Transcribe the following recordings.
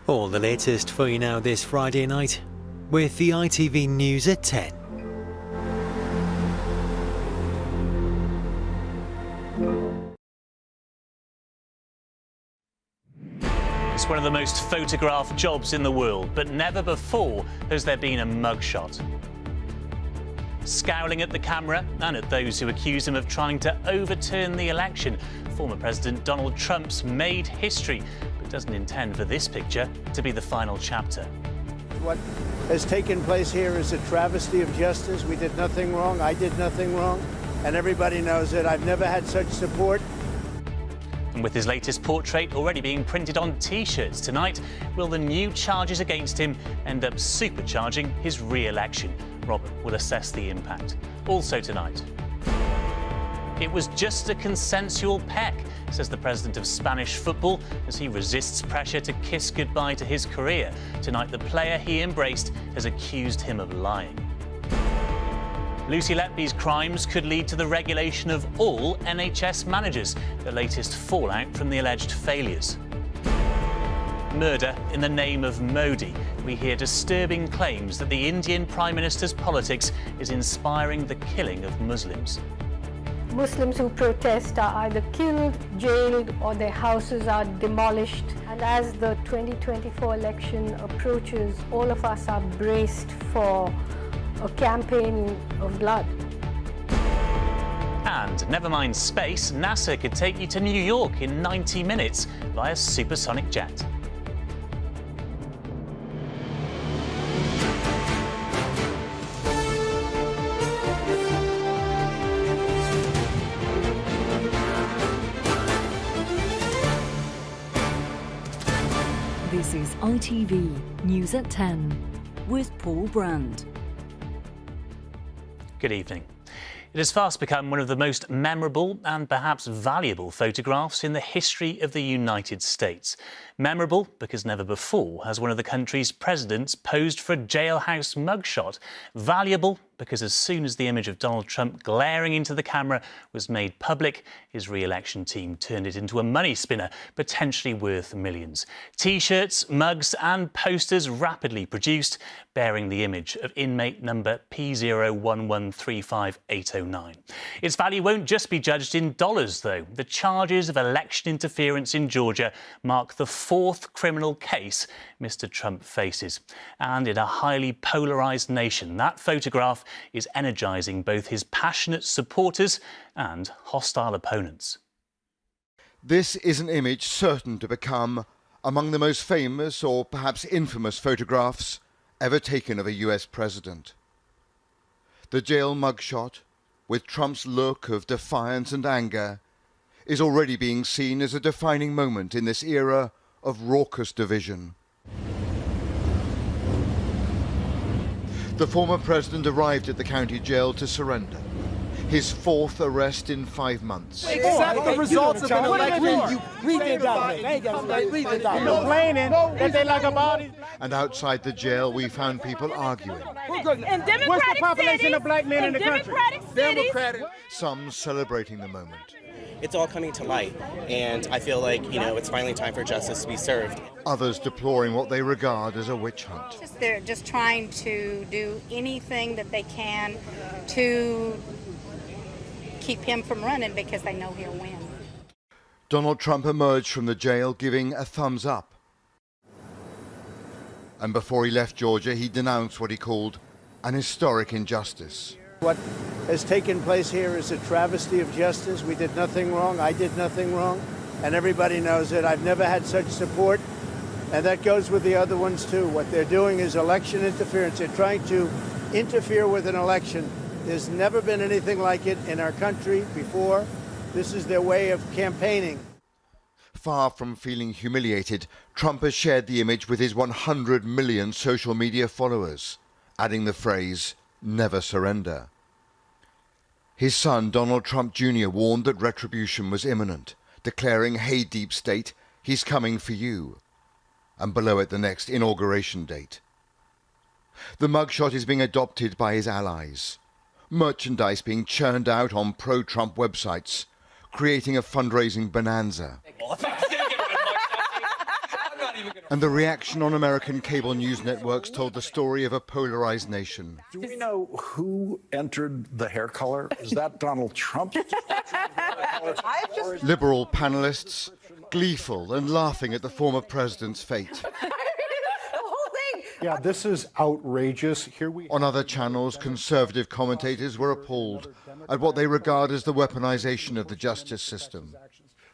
All the latest for you now this Friday night with the ITV News at 10. It's one of the most photographed jobs in the world, but never before has there been a mugshot. Scowling at the camera and at those who accuse him of trying to overturn the election, former President Donald Trump's made history, but doesn't intend for this picture to be the final chapter. What has taken place here is a travesty of justice. We did nothing wrong. I did nothing wrong. And everybody knows it. I've never had such support. And with his latest portrait already being printed on T-shirts tonight, will the new charges against him end up supercharging his re-election? Robert will assess the impact. Also tonight, it was just a consensual peck, says the president of Spanish football, as he resists pressure to kiss goodbye to his career. Tonight, the player he embraced has accused him of lying. Lucy Letby's crimes could lead to the regulation of all NHS managers, the latest fallout from the alleged failures. Murder in the name of Modi. We hear disturbing claims that the Indian Prime Minister's politics is inspiring the killing of Muslims. Muslims who protest are either killed, jailed, or their houses are demolished. And as the 2024 election approaches, all of us are braced for a campaign of blood. And never mind space, NASA could take you to New York in 90 minutes via supersonic jet. This is ITV News at 10 with Paul Brand. Good evening. It has fast become one of the most memorable and perhaps valuable photographs in the history of the United States. Memorable because never before has one of the country's presidents posed for a jailhouse mugshot. Valuable because as soon as the image of Donald Trump glaring into the camera was made public, his re-election team turned it into a money spinner, potentially worth millions. T-shirts, mugs and posters rapidly produced, bearing the image of inmate number P01135809. Its value won't just be judged in dollars, though. The charges of election interference in Georgia mark the fourth criminal case Mr. Trump faces. And in a highly polarised nation, that photograph is energising both his passionate supporters and hostile opponents. This is an image certain to become among the most famous or perhaps infamous photographs ever taken of a US president. The jail mugshot, with Trump's look of defiance and anger, is already being seen as a defining moment in this era of raucous division. The former president arrived at the county jail to surrender. His fourth arrest in 5 months. Accept the results of an election. We did that. We did that. Complaining that they like about it. And outside the jail, we found people arguing. What's the population of black men in the country? Democratic. Some celebrating the moment. It's all coming to light, and I feel like, it's finally time for justice to be served. Others deploring what they regard as a witch hunt. They're just trying to do anything that they can to keep him from running because they know he'll win. Donald Trump emerged from the jail giving a thumbs up. And before he left Georgia, he denounced what he called an historic injustice. What has taken place here is a travesty of justice. We did nothing wrong. I did nothing wrong. And everybody knows it. I've never had such support. And that goes with the other ones, too. What they're doing is election interference. They're trying to interfere with an election. There's never been anything like it in our country before. This is their way of campaigning. Far from feeling humiliated, Trump has shared the image with his 100 million social media followers, adding the phrase, "Never surrender." His son, Donald Trump Jr., warned that retribution was imminent, declaring, "Hey, deep state, he's coming for you." And below it, the next inauguration date. The mugshot is being adopted by his allies. Merchandise being churned out on pro-Trump websites, creating a fundraising bonanza. And the reaction on American cable news networks told the story of a polarized nation. Do we know who entered the hair color? Is that Donald Trump? Liberal panelists gleeful and laughing at the former president's fate. Yeah, this is outrageous. On other channels, conservative commentators were appalled at what they regard as the weaponization of the justice system.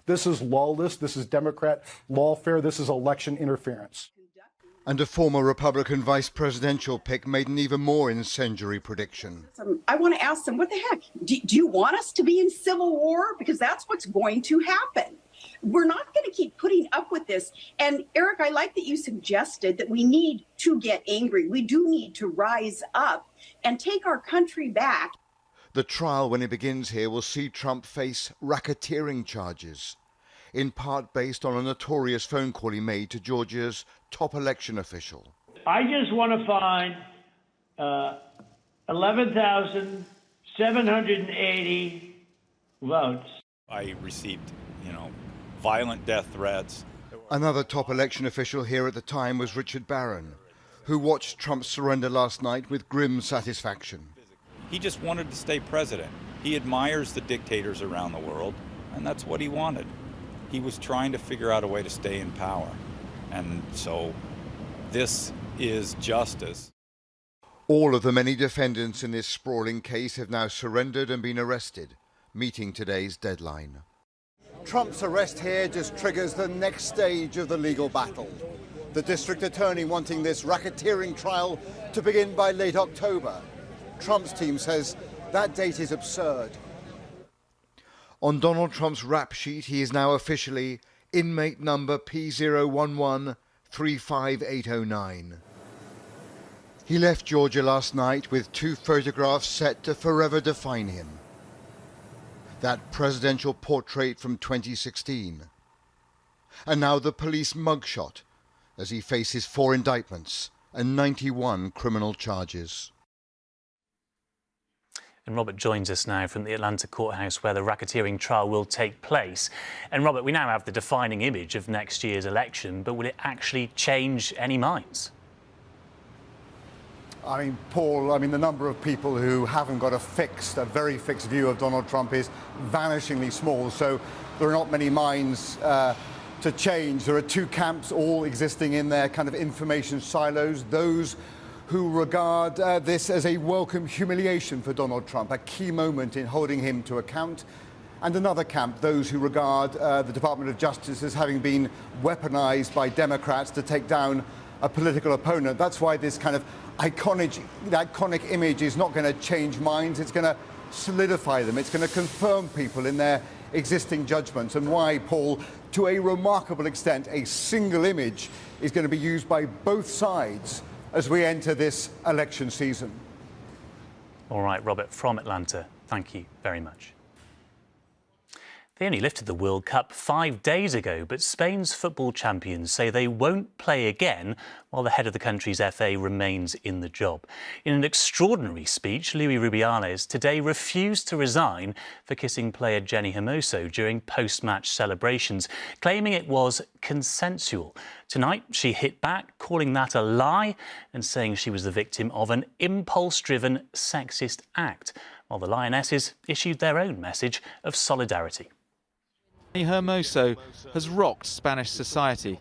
This is lawless. This is Democrat lawfare. This is election interference. And a former Republican vice presidential pick made an even more incendiary prediction. I want to ask them, what the heck? Do you want us to be in civil war? Because that's what's going to happen. We're not going to keep putting up with this. And Eric, I like that you suggested that we need to get angry. We do need to rise up and take our country back. The trial, when it begins here, will see Trump face racketeering charges, in part based on a notorious phone call he made to Georgia's top election official. I just want to find 11,780 votes. I received, violent death threats. Another top election official here at the time was Richard Barron, who watched Trump's surrender last night with grim satisfaction. He just wanted to stay president. He admires the dictators around the world, and that's what he wanted. He was trying to figure out a way to stay in power. And so this is justice. All of the many defendants in this sprawling case have now surrendered and been arrested, meeting today's deadline. Trump's arrest here just triggers the next stage of the legal battle. The district attorney wanting this racketeering trial to begin by late October. Trump's team says that date is absurd. On Donald Trump's rap sheet, he is now officially inmate number P011-35809. He left Georgia last night with 2 photographs set to forever define him. That presidential portrait from 2016. And now the police mugshot as he faces 4 indictments and 91 criminal charges. And Robert joins us now from the Atlanta courthouse where the racketeering trial will take place. And Robert, we now have the defining image of next year's election, but will it actually change any minds? Paul, the number of people who haven't got a very fixed view of Donald Trump is vanishingly small. So there are not many minds to change. There are 2 camps all existing in their kind of information silos. Those who regard this as a welcome humiliation for Donald Trump, a key moment in holding him to account. And another camp, those who regard the Department of Justice as having been weaponized by Democrats to take down a political opponent. That's why this kind of iconic image is not going to change minds. It's going to solidify them. It's going to confirm people in their existing judgments. And why, Paul, to a remarkable extent, a single image is going to be used by both sides as we enter this election season. All right, Robert, from Atlanta, thank you very much. They only lifted the World Cup 5 days ago, but Spain's football champions say they won't play again while the head of the country's FA remains in the job. In an extraordinary speech, Luis Rubiales today refused to resign for kissing player Jenny Hermoso during post-match celebrations, claiming it was consensual. Tonight, she hit back, calling that a lie and saying she was the victim of an impulse-driven sexist act, while the Lionesses issued their own message of solidarity. Hermoso has rocked Spanish society,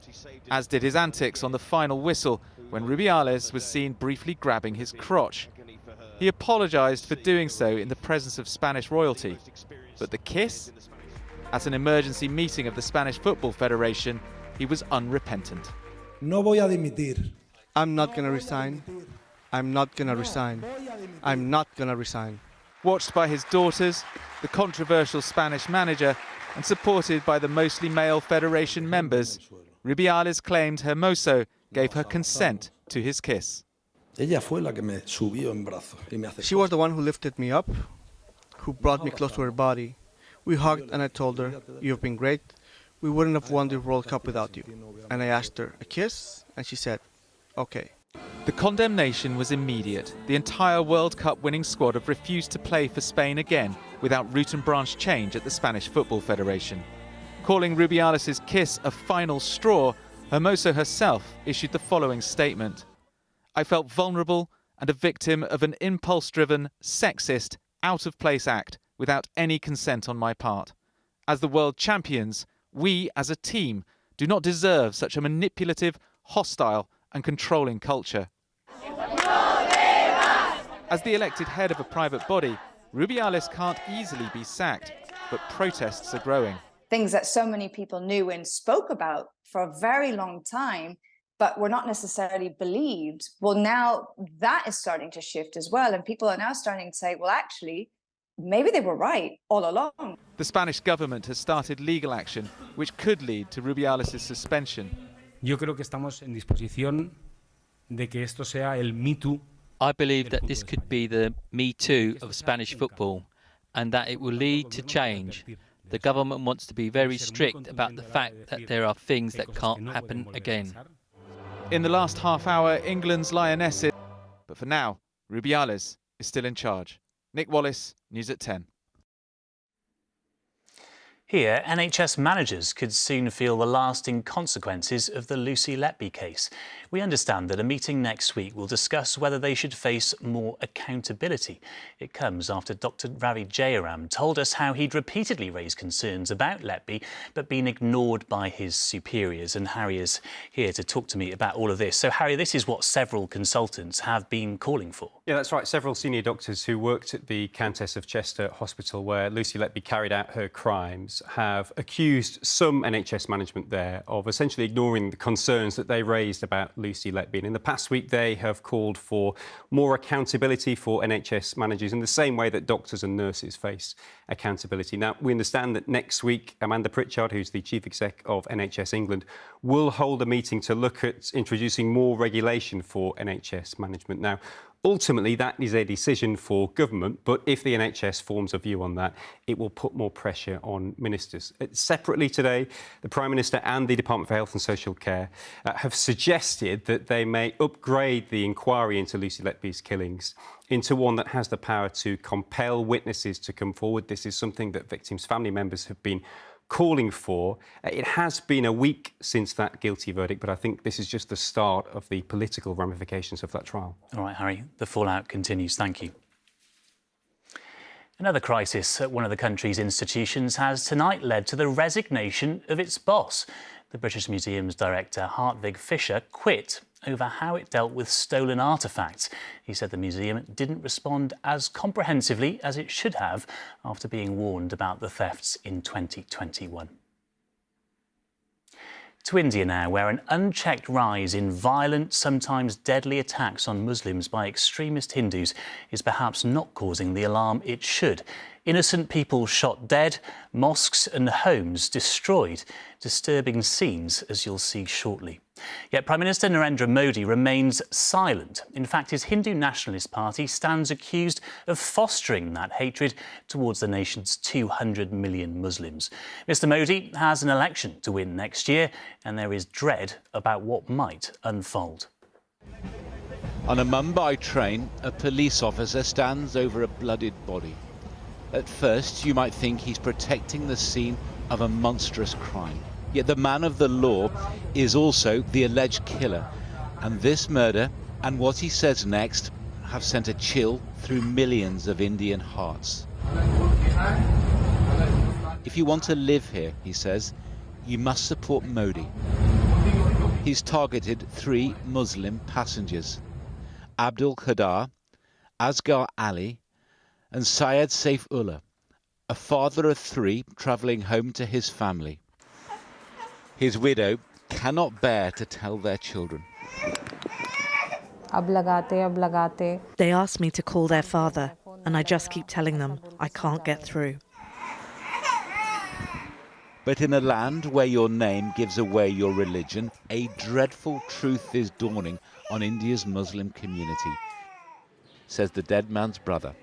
as did his antics on the final whistle when Rubiales was seen briefly grabbing his crotch. He apologised for doing so in the presence of Spanish royalty. But the kiss? At an emergency meeting of the Spanish Football Federation, he was unrepentant. No voy a dimitir. I'm not going to resign. I'm not going to resign. I'm not going to resign. Watched by his daughters, the controversial Spanish manager, and supported by the mostly male federation members, Rubiales claimed Hermoso gave her consent to his kiss. She was the one who lifted me up, who brought me close to her body. We hugged and I told her, "You've been great. We wouldn't have won the World Cup without you." And I asked her, "A kiss?" And she said, "Okay." The condemnation was immediate. The entire World Cup winning squad have refused to play for Spain again without root and branch change at the Spanish Football Federation. Calling Rubiales' kiss a final straw, Hermoso herself issued the following statement: "I felt vulnerable and a victim of an impulse-driven, sexist, out-of-place act without any consent on my part. As the world champions, we as a team do not deserve such a manipulative, hostile and controlling culture." As the elected head of a private body, Rubiales can't easily be sacked, but protests are growing. Things that so many people knew and spoke about for a very long time, but were not necessarily believed. Well, now that is starting to shift as well, and people are now starting to say, well, actually, maybe they were right all along. The Spanish government has started legal action, which could lead to Rubiales' suspension. Yo creo que estamos en disposición de que esto sea el Me Too. I believe that this could be the Me Too of Spanish football, and that it will lead to change. The government wants to be very strict about the fact that there are things that can't happen again. In the last half hour, England's Lionesses, but for now, Rubiales is still in charge. Nick Wallace, News at 10. Here, NHS managers could soon feel the lasting consequences of the Lucy Letby case. We understand that a meeting next week will discuss whether they should face more accountability. It comes after Dr. Ravi Jayaram told us how he'd repeatedly raised concerns about Letby, but been ignored by his superiors. And Harry is here to talk to me about all of this. So, Harry, this is what several consultants have been calling for. Yeah, that's right. Several senior doctors who worked at the Countess of Chester Hospital, where Lucy Letby carried out her crimes, have accused some NHS management there of essentially ignoring the concerns that they raised about Lucy Letby. And in the past week, they have called for more accountability for NHS managers in the same way that doctors and nurses face accountability. Now, we understand that next week, Amanda Pritchard, who's the Chief Exec of NHS England, will hold a meeting to look at introducing more regulation for NHS management. Now, ultimately, that is a decision for government, but if the NHS forms a view on that, it will put more pressure on ministers. Separately today, the Prime Minister and the Department for Health and Social Care have suggested that they may upgrade the inquiry into Lucy Letby's killings into one that has the power to compel witnesses to come forward. This is something that victims' family members have been calling for. It has been a week since that guilty verdict, but I think this is just the start of the political ramifications of that trial. All right, Harry, the fallout continues. Thank you. Another crisis at one of the country's institutions has tonight led to the resignation of its boss. The British Museum's director, Hartwig Fischer, quit over how it dealt with stolen artefacts. He said the museum didn't respond as comprehensively as it should have after being warned about the thefts in 2021. To India now, where an unchecked rise in violent, sometimes deadly attacks on Muslims by extremist Hindus is perhaps not causing the alarm it should. Innocent people shot dead, mosques and homes destroyed. Disturbing scenes, as you'll see shortly. Yet Prime Minister Narendra Modi remains silent. In fact, his Hindu Nationalist Party stands accused of fostering that hatred towards the nation's 200 million Muslims. Mr. Modi has an election to win next year, and there is dread about what might unfold. On a Mumbai train, a police officer stands over a blooded body. At first, you might think he's protecting the scene of a monstrous crime. Yet the man of the law is also the alleged killer. And this murder and what he says next have sent a chill through millions of Indian hearts. If you want to live here, he says, you must support Modi. He's targeted 3 Muslim passengers, Abdul Khadar, Asghar Ali and Syed Saifullah, a father of 3 travelling home to his family. His widow cannot bear to tell their children. They asked me to call their father, and I just keep telling them I can't get through. But in a land where your name gives away your religion, a dreadful truth is dawning on India's Muslim community, says the dead man's brother.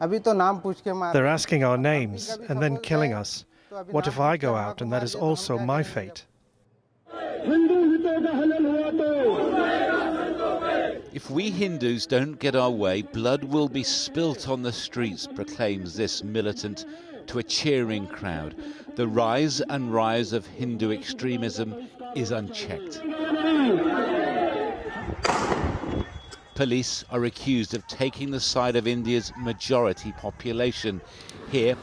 They're asking our names and then killing us. What if I go out and that is also my fate? If we Hindus don't get our way, blood will be spilt on the streets, proclaims this militant to a cheering crowd. The rise and rise of Hindu extremism is unchecked. Police are accused of taking the side of India's majority population. Here,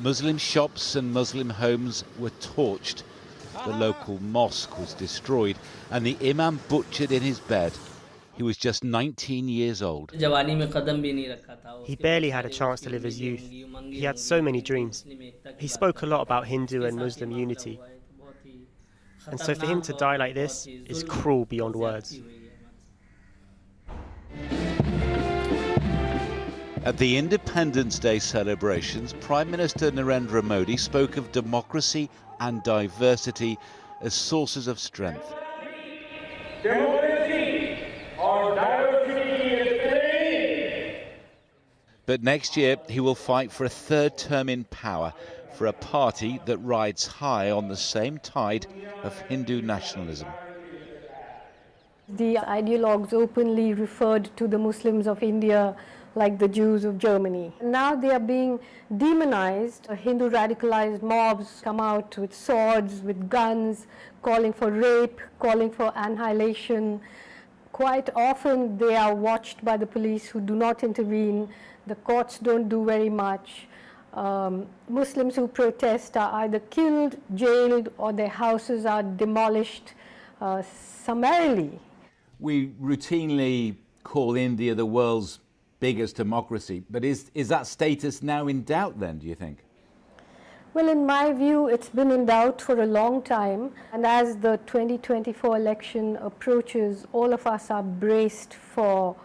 Muslim shops and Muslim homes were torched. The local mosque was destroyed and the imam butchered in his bed. He was just 19 years old. He barely had a chance to live his youth. He had so many dreams. He spoke a lot about Hindu and Muslim unity. And so for him to die like this is cruel beyond words. At the Independence Day celebrations, Prime Minister Narendra Modi spoke of democracy and diversity as sources of strength. Democracy or diversity is pain. But next year he will fight for a third term in power for a party that rides high on the same tide of Hindu nationalism. The ideologues openly referred to the Muslims of India like the Jews of Germany. Now they are being demonized. Hindu radicalized mobs come out with swords, with guns, calling for rape, calling for annihilation. Quite often they are watched by the police who do not intervene. The courts don't do very much. Muslims who protest are either killed, jailed, or their houses are demolished summarily. We routinely call India the world's biggest democracy, but is that status now in doubt then, do you think? Well, in my view, it's been in doubt for a long time, and as the 2024 election approaches, all of us are braced for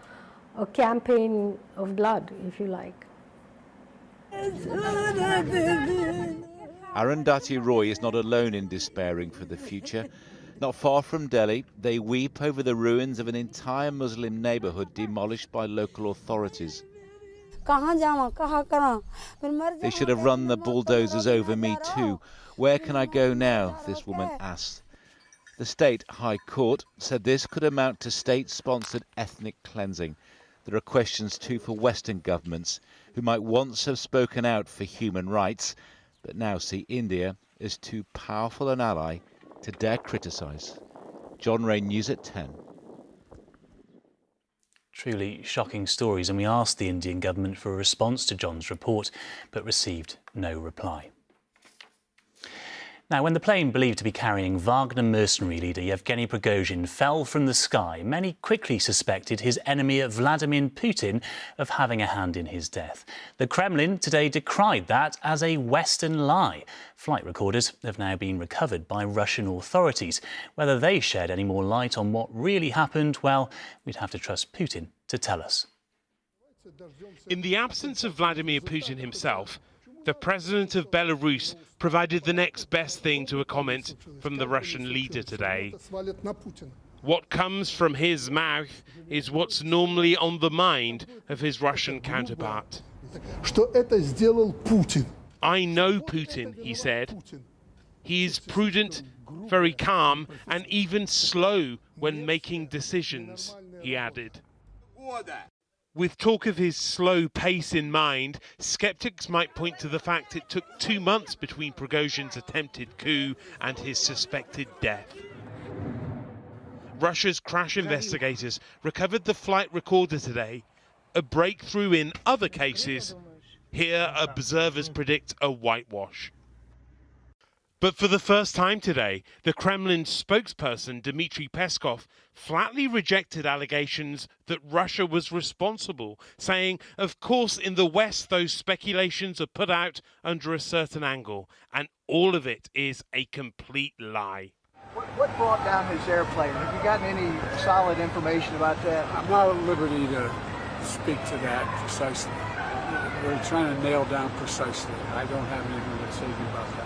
a campaign of blood, if you like. Arundhati Roy is not alone in despairing for the future. Not far from Delhi, they weep over the ruins of an entire Muslim neighbourhood demolished by local authorities. They should have run the bulldozers over me too. Where can I go now? This woman asked. The State High Court said this could amount to state-sponsored ethnic cleansing. There are questions too for Western governments who might once have spoken out for human rights, but now see India as too powerful an ally to dare criticise. John Ray, News at 10. Truly shocking stories, and we asked the Indian government for a response to John's report, but received no reply. Now, when the plane believed to be carrying Wagner mercenary leader Yevgeny Prigozhin fell from the sky, many quickly suspected his enemy Vladimir Putin of having a hand in his death. The Kremlin today decried that as a Western lie. Flight recorders have now been recovered by Russian authorities. Whether they shed any more light on what really happened, well, we'd have to trust Putin to tell us. In the absence of Vladimir Putin himself, the president of Belarus provided the next best thing to a comment from the Russian leader today. What comes from his mouth is what's normally on the mind of his Russian counterpart. I know Putin, he said. He is prudent, very calm, and even slow when making decisions, he added. With talk of his slow pace in mind, skeptics might point to the fact it took 2 months between Prigozhin's attempted coup and his suspected death. Russia's crash investigators recovered the flight recorder today, a breakthrough in other cases. Here, observers predict a whitewash. But for the first time today, the Kremlin spokesperson Dmitry Peskov flatly rejected allegations that Russia was responsible, saying, of course, in the West, those speculations are put out under a certain angle, and all of it is a complete lie. What brought down his airplane? Have you gotten any solid information about that? I'm not at liberty to speak to that precisely. We're trying to nail down precisely. I don't have anything to say to you about that.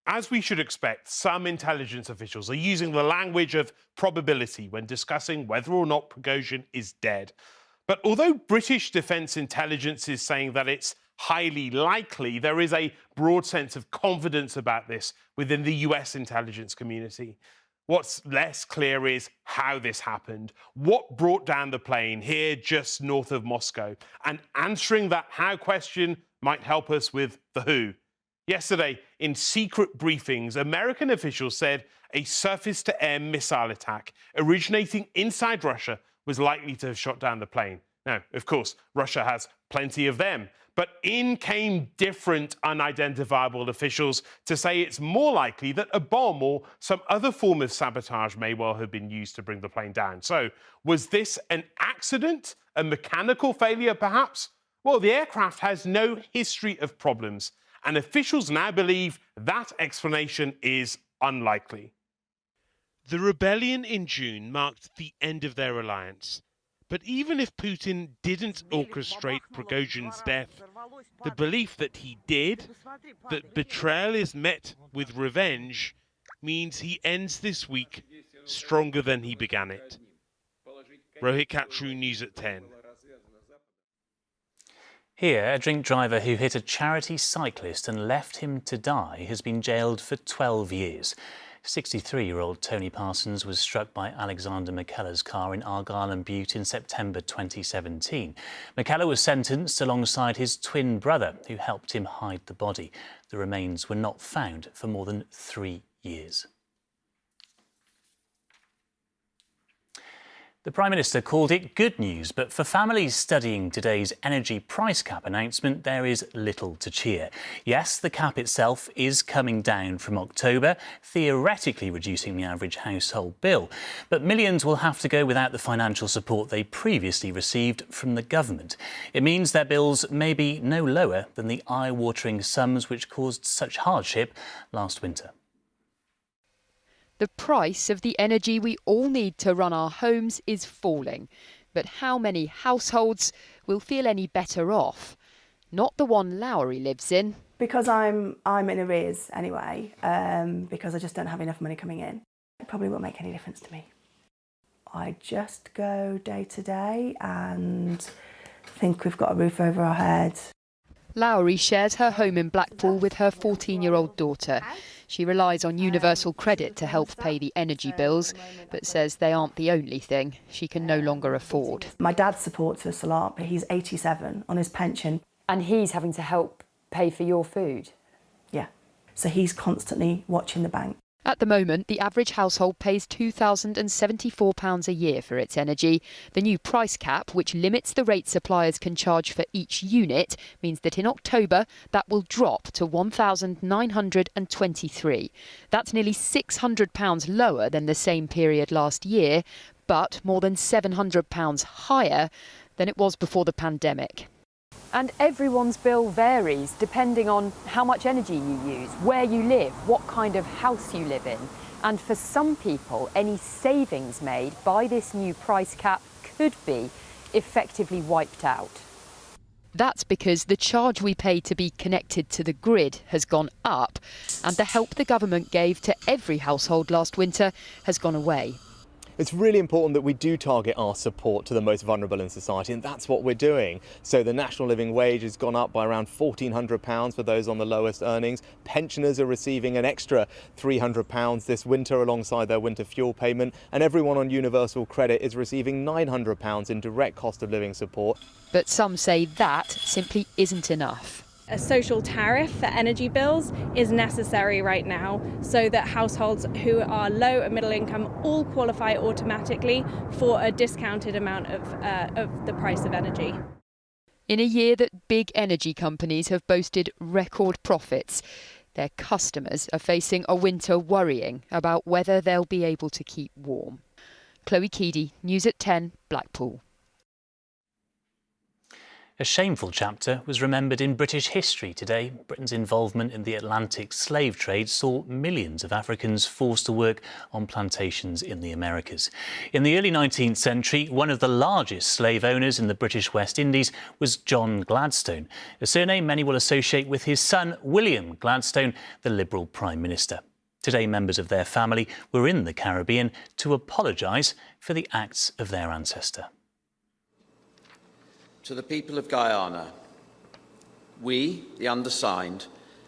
As we should expect, some intelligence officials are using the language of probability when discussing whether or not Prigozhin is dead. But although British defence intelligence is saying that it's highly likely, there is a broad sense of confidence about this within the US intelligence community. What's less clear is how this happened, what brought down the plane here just north of Moscow, and answering that how question might help us with the who. Yesterday, in secret briefings, American officials said a surface-to-air missile attack originating inside Russia was likely to have shot down the plane. Now, of course, Russia has plenty of them, but in came different unidentifiable officials to say it's more likely that a bomb or some other form of sabotage may well have been used to bring the plane down. So, was this an accident? A mechanical failure, perhaps? Well, the aircraft has no history of problems, and officials now believe that explanation is unlikely. The rebellion in June marked the end of their alliance. But even if Putin didn't orchestrate Prigozhin's death, the belief that he did, that betrayal is met with revenge, means he ends this week stronger than he began it. Rohit Katru, News at 10. Here, a drink driver who hit a charity cyclist and left him to die has been jailed for 12 years. 63-year-old Tony Parsons was struck by Alexander McKellar's car in Argyll and Bute in September 2017. McKellar was sentenced alongside his twin brother, who helped him hide the body. The remains were not found for more than 3 years. The Prime Minister called it good news, but for families studying today's energy price cap announcement, there is little to cheer. Yes, the cap itself is coming down from October, theoretically reducing the average household bill. But millions will have to go without the financial support they previously received from the government. It means their bills may be no lower than the eye-watering sums which caused such hardship last winter. The price of the energy we all need to run our homes is falling. But how many households will feel any better off? Not the one Lowry lives in. Because I'm in arrears anyway, because I just don't have enough money coming in. It probably won't make any difference to me. I just go day to day and think we've got a roof over our heads. Lowry shares her home in Blackpool with her 14-year-old daughter. She relies on universal credit to help pay the energy bills, but says they aren't the only thing she can no longer afford. My dad supports us a lot, but he's 87 on his pension. And he's having to help pay for your food? Yeah. So he's constantly watching the bank. At the moment, the average household pays £2,074 a year for its energy. The new price cap, which limits the rate suppliers can charge for each unit, means that in October that will drop to £1,923. That's nearly £600 lower than the same period last year, but more than £700 higher than it was before the pandemic. And everyone's bill varies depending on how much energy you use, where you live, what kind of house you live in. And for some people, any savings made by this new price cap could be effectively wiped out. That's because the charge we pay to be connected to the grid has gone up, and the help the government gave to every household last winter has gone away. It's really important that we do target our support to the most vulnerable in society, and that's what we're doing. So the national living wage has gone up by around £1,400 for those on the lowest earnings. Pensioners are receiving an extra £300 this winter alongside their winter fuel payment, and everyone on universal credit is receiving £900 in direct cost of living support. But some say that simply isn't enough. A social tariff for energy bills is necessary right now so that households who are low and middle income all qualify automatically for a discounted amount of the price of energy. In a year that big energy companies have boasted record profits, their customers are facing a winter worrying about whether they'll be able to keep warm. Chloe Keedy, News at 10, Blackpool. A shameful chapter was remembered in British history today. Britain's involvement in the Atlantic slave trade saw millions of Africans forced to work on plantations in the Americas. In the early 19th century, one of the largest slave owners in the British West Indies was John Gladstone, a surname many will associate with his son, William Gladstone, the Liberal Prime Minister. Today, members of their family were in the Caribbean to apologise for the acts of their ancestor. To the people of Guyana, we, the undersigned,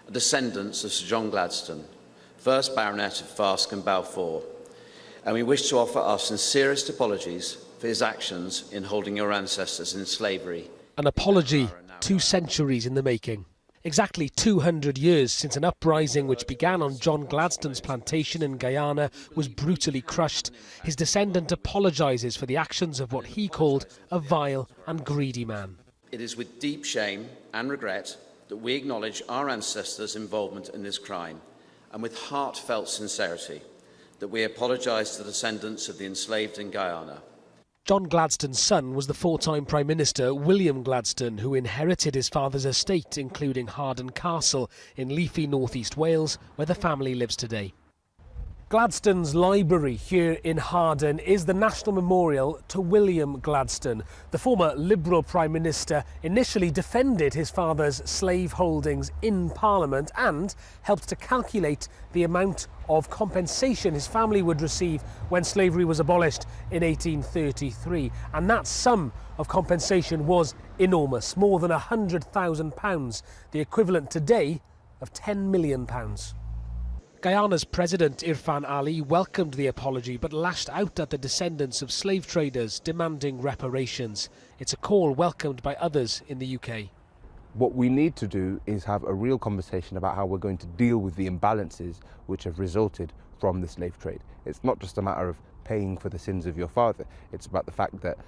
are descendants of Sir John Gladstone, 1st Baronet of Farsk and Balfour, and we wish to offer our sincerest apologies for his actions in holding your ancestors in slavery. An apology 2 centuries in the making. Exactly 200 years since an uprising which began on John Gladstone's plantation in Guyana was brutally crushed. His descendant apologises for the actions of what he called a vile and greedy man. It is with deep shame and regret that we acknowledge our ancestors' involvement in this crime, and with heartfelt sincerity that we apologise to the descendants of the enslaved in Guyana. John Gladstone's son was the four-time Prime Minister William Gladstone, who inherited his father's estate, including Harden Castle in leafy northeast Wales, where the family lives today. Gladstone's library here in Harden is the national memorial to William Gladstone. The former Liberal Prime Minister initially defended his father's slave holdings in Parliament and helped to calculate the amount of compensation his family would receive when slavery was abolished in 1833. And that sum of compensation was enormous, more than £100,000, the equivalent today of £10 million. Guyana's President Irfan Ali welcomed the apology but lashed out at the descendants of slave traders demanding reparations. It's a call welcomed by others in the UK. What we need to do is have a real conversation about how we're going to deal with the imbalances which have resulted from the slave trade. It's not just a matter of paying for the sins of your father. It's about the fact that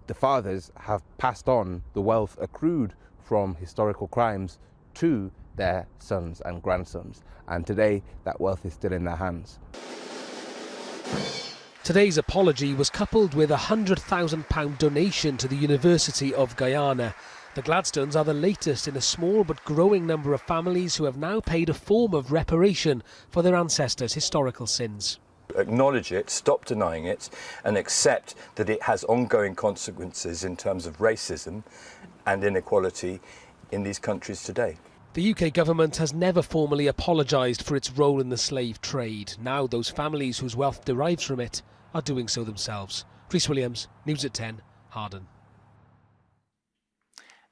the fathers have passed on the wealth accrued from historical crimes to their sons and grandsons, and today that wealth is still in their hands. Today's apology was coupled with a £100,000 donation to the University of Guyana. The Gladstones are the latest in a small but growing number of families who have now paid a form of reparation for their ancestors' historical sins. Acknowledge it, stop denying it, and accept that it has ongoing consequences in terms of racism and inequality in these countries today. The UK government has never formally apologised for its role in the slave trade. Now those families whose wealth derives from it are doing so themselves. Rhys Williams, News at 10, Harden.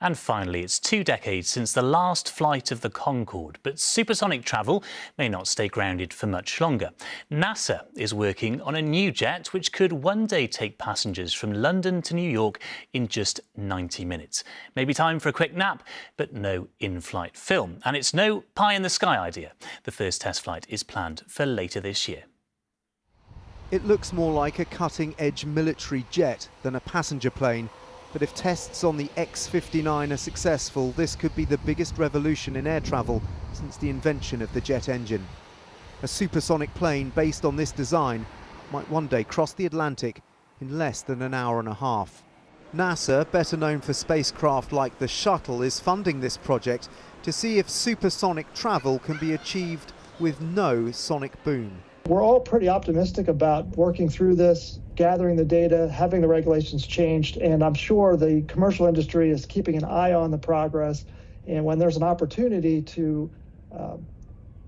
And finally, it's 2 decades since the last flight of the Concorde, but supersonic travel may not stay grounded for much longer. NASA is working on a new jet which could one day take passengers from London to New York in just 90 minutes. Maybe time for a quick nap, but no in-flight film. And it's no pie-in-the-sky idea. The first test flight is planned for later this year. It looks more like a cutting-edge military jet than a passenger plane. But if tests on the X-59 are successful, this could be the biggest revolution in air travel since the invention of the jet engine. A supersonic plane based on this design might one day cross the Atlantic in less than an hour and a half. NASA, better known for spacecraft like the Shuttle, is funding this project to see if supersonic travel can be achieved with no sonic boom. We're all pretty optimistic about working through this, gathering the data, having the regulations changed, and I'm sure the commercial industry is keeping an eye on the progress. And when there's an opportunity to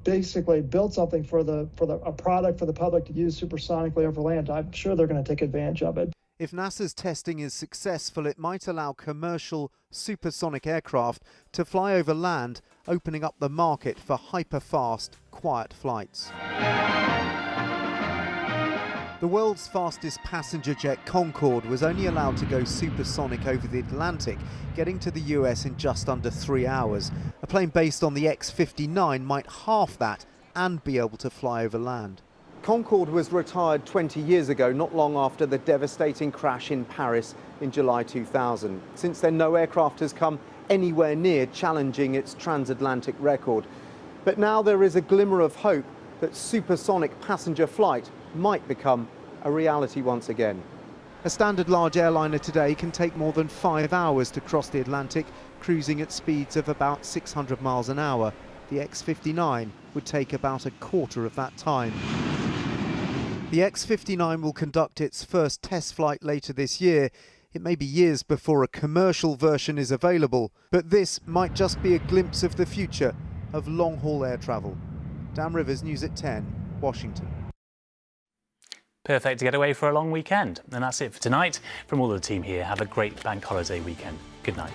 basically build something for a product for the public to use supersonically over land, I'm sure they're going to take advantage of it. If NASA's testing is successful, it might allow commercial supersonic aircraft to fly over land, opening up the market for hyper-fast, quiet flights. The world's fastest passenger jet, Concorde, was only allowed to go supersonic over the Atlantic, getting to the US in just under 3 hours. A plane based on the X-59 might half that and be able to fly over land. Concorde was retired 20 years ago, not long after the devastating crash in Paris in July 2000. Since then, no aircraft has come anywhere near challenging its transatlantic record. But now there is a glimmer of hope that supersonic passenger flight might become a reality once again. A standard large airliner today can take more than 5 hours to cross the Atlantic, cruising at speeds of about 600 miles an hour. The X-59 would take about a quarter of that time. The X-59 will conduct its first test flight later this year. It may be years before a commercial version is available, but this might just be a glimpse of the future of long-haul air travel. Dan Rivers, News at 10, Washington. Perfect to get away for a long weekend. And that's it for tonight. From all of the team here, have a great bank holiday weekend. Good night.